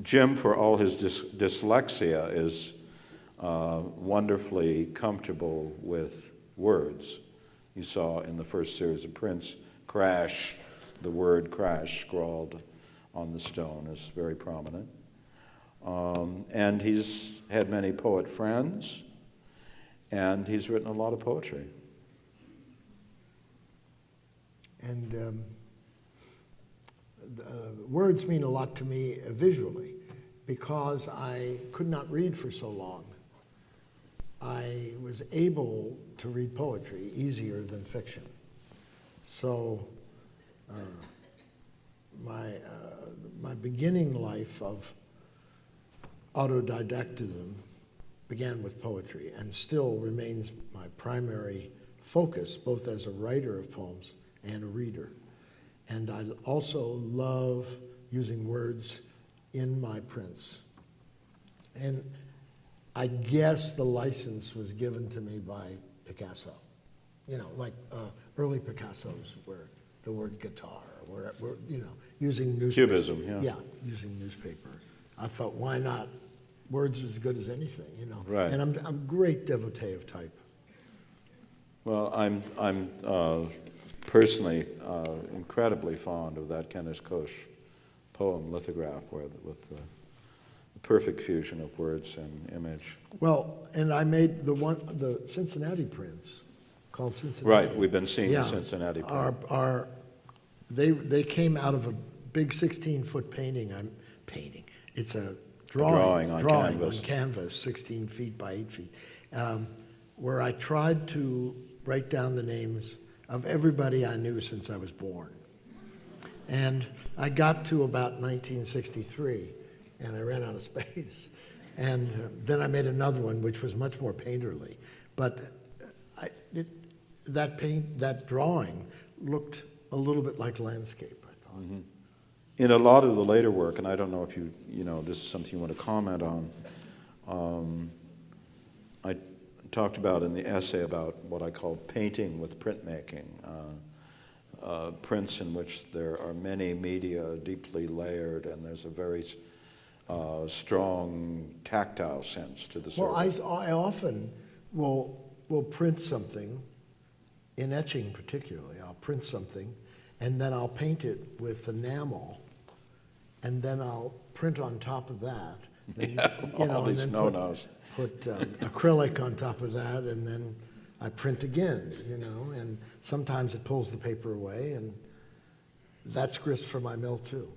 Jim, for all his dyslexia, is wonderfully comfortable with words. You saw in the first series of prints, crash, the word crash scrawled on the stone is very prominent. And he's had many poet friends, and he's written a lot of poetry. And words mean a lot to me visually, because I could not read for so long. I was able to read poetry easier than fiction. So my beginning life of autodidactism began with poetry and still remains my primary focus, both as a writer of poems and a reader. And I also love using words in my prints. And I guess the license was given to me by Picasso. You know, like early Picassos where the word guitar, where you know, using newspaper. Cubism, yeah. Yeah, using newspaper. I thought, why not? Words are as good as anything, you know. Right. And I'm a great devotee of type. Well, I'm personally incredibly fond of that Kenneth Koch poem, Lithograph, with the perfect fusion of words and image. Well, and I made the Cincinnati prints, called Cincinnati. Right, we've been seeing the Cincinnati print. They came out of a big 16-foot painting. It's a drawing on canvas, 16 feet by 8 feet, where I tried to write down the names of everybody I knew since I was born. And I got to about 1963, and I ran out of space. And then I made another one, which was much more painterly. But that drawing looked a little bit like landscape, I thought. Mm-hmm. In a lot of the later work, and I don't know if you know, this is something you want to comment on, I talked about in the essay about what I call painting with printmaking, prints in which there are many media deeply layered, and there's a very strong tactile sense to the surface. Well, I often will print something, in etching particularly. I'll print something, and then I'll paint it with enamel, and then I'll print on top of that. Then, all these no-nos. Put acrylic on top of that, and then I print again, you know, and sometimes it pulls the paper away, and that's grist for my mill too.